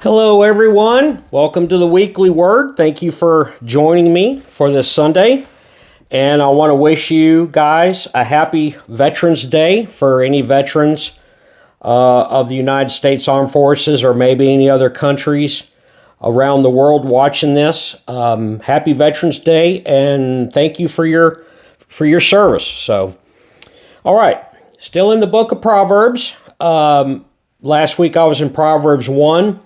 Hello, everyone. Welcome to the Weekly Word. Thank you for joining me for this Sunday. And I want to wish you guys a happy Veterans Day for any veterans of the United States Armed Forces or maybe any other countries around the world watching this. Happy Veterans Day, and thank you for your service. So, all right, still in the book of Proverbs. Last week I was in Proverbs 1.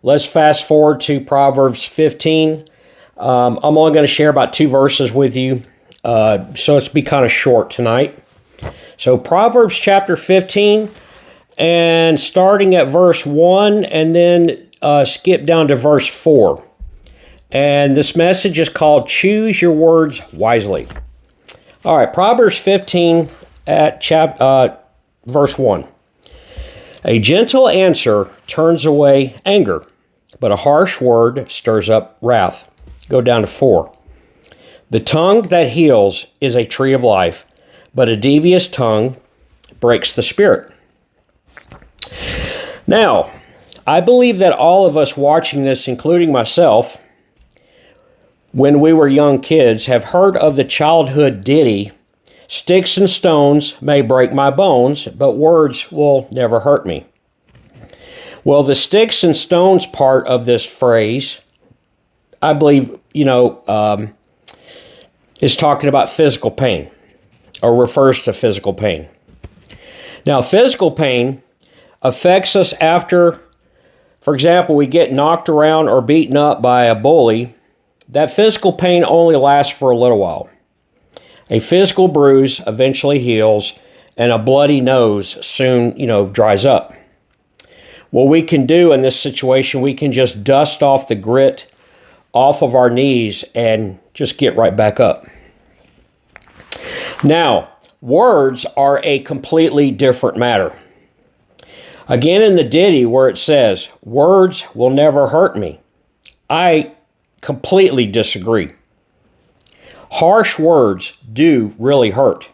Let's fast forward to Proverbs 15. I'm only going to share about 2 verses with you, so it's be kind of short tonight. So Proverbs chapter 15, and starting at verse 1, and then skip down to verse 4. And this message is called Choose Your Words Wisely. All right, Proverbs 15 at verse 1. A gentle answer turns away anger, but a harsh word stirs up wrath. Go down to 4. The tongue that heals is a tree of life, but a devious tongue breaks the spirit. Now, I believe that all of us watching this, including myself, when we were young kids, have heard of the childhood ditty, "Sticks and stones may break my bones, but words will never hurt me." Well, the sticks and stones part of this phrase, I believe, is talking about physical pain, or refers to physical pain. Now, physical pain affects us after, for example, we get knocked around or beaten up by a bully. That physical pain only lasts for a little while. A physical bruise eventually heals, and a bloody nose soon, dries up. What we can do in this situation, we can just dust off the grit off of our knees and just get right back up. Now, words are a completely different matter. Again, in the ditty where it says, "Words will never hurt me," I completely disagree. Harsh words do really hurt.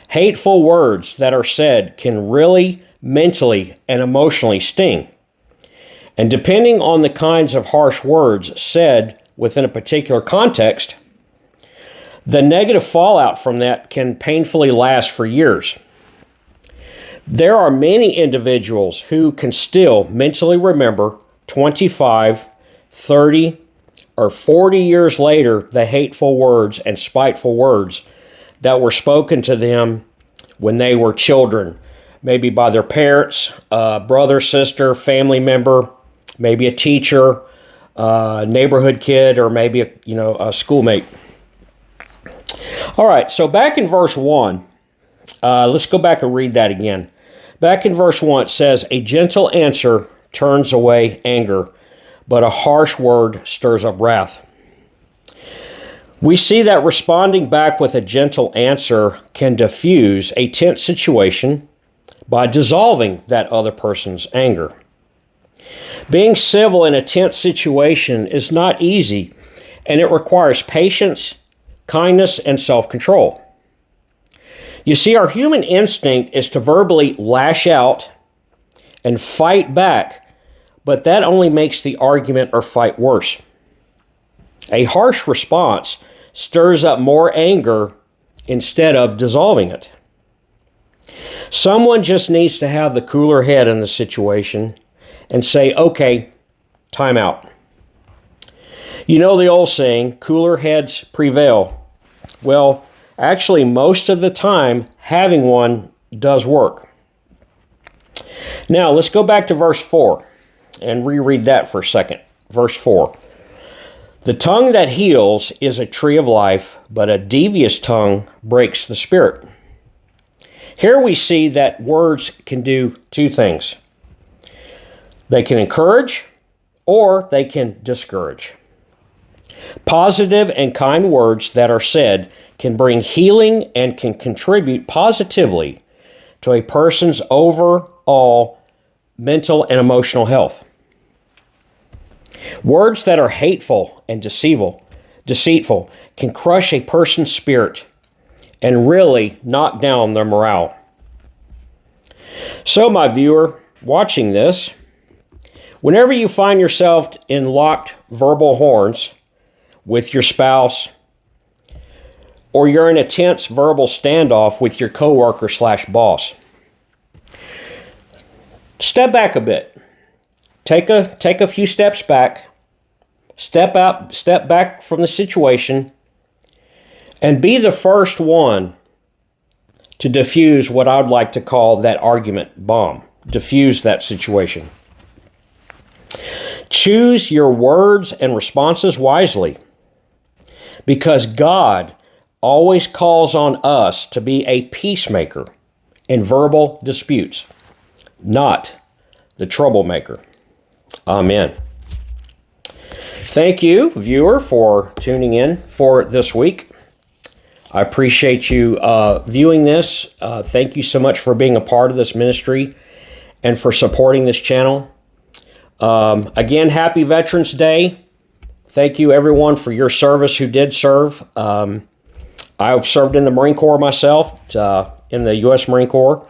Hateful words that are said can really mentally and emotionally sting. And depending on the kinds of harsh words said within a particular context, the negative fallout from that can painfully last for years. There are many individuals who can still mentally remember 25, 30, or 40 years later the hateful words and spiteful words that were spoken to them when they were children, maybe by their parents, brother, sister, family member, maybe a teacher, neighborhood kid, or maybe a schoolmate. All right, so back in verse 1, let's go back and read that again. Back in verse 1, it says, "A gentle answer turns away anger, but a harsh word stirs up wrath." We see that responding back with a gentle answer can diffuse a tense situation by dissolving that other person's anger. Being civil in a tense situation is not easy, and it requires patience, kindness, and self-control. You see, our human instinct is to verbally lash out and fight back, but that only makes the argument or fight worse. A harsh response stirs up more anger instead of dissolving it. Someone just needs to have the cooler head in the situation and say, "Okay, time out." You know the old saying, cooler heads prevail. Well, actually, most of the time, having one does work. Now, let's go back to verse 4 and reread that for a second. Verse 4. "The tongue that heals is a tree of life, but a devious tongue breaks the spirit." Here we see that words can do 2 things. They can encourage or they can discourage. Positive and kind words that are said can bring healing and can contribute positively to a person's overall mental and emotional health. Words that are hateful and deceitful can crush a person's spirit and really knock down their morale. So, my viewer, watching this, Whenever you find yourself in locked verbal horns with your spouse, or you're in a tense verbal standoff with your coworker/boss, step back a bit. Take a few steps back. Step back from the situation, and be the first one to diffuse what I would like to call that argument bomb. Diffuse that situation. Choose your words and responses wisely, because God always calls on us to be a peacemaker in verbal disputes, not the troublemaker. Amen. Thank you, viewer, for tuning in for this week. I appreciate you viewing this. Thank you so much for being a part of this ministry and for supporting this channel. Again, happy Veterans Day. Thank you, everyone, for your service who did serve. I've served in the Marine Corps myself, in the U.S. Marine Corps.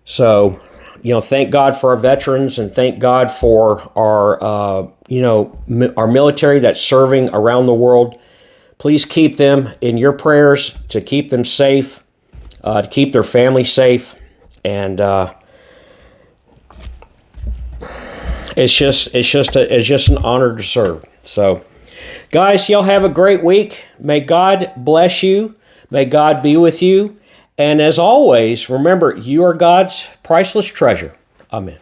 So, thank God for our veterans, and thank God for our, our military that's serving around the world. Please keep them in your prayers, to keep them safe, to keep their family safe, and it's just an honor to serve. So, guys, y'all have a great week. May God bless you. May God be with you. And as always, remember, you are God's priceless treasure. Amen.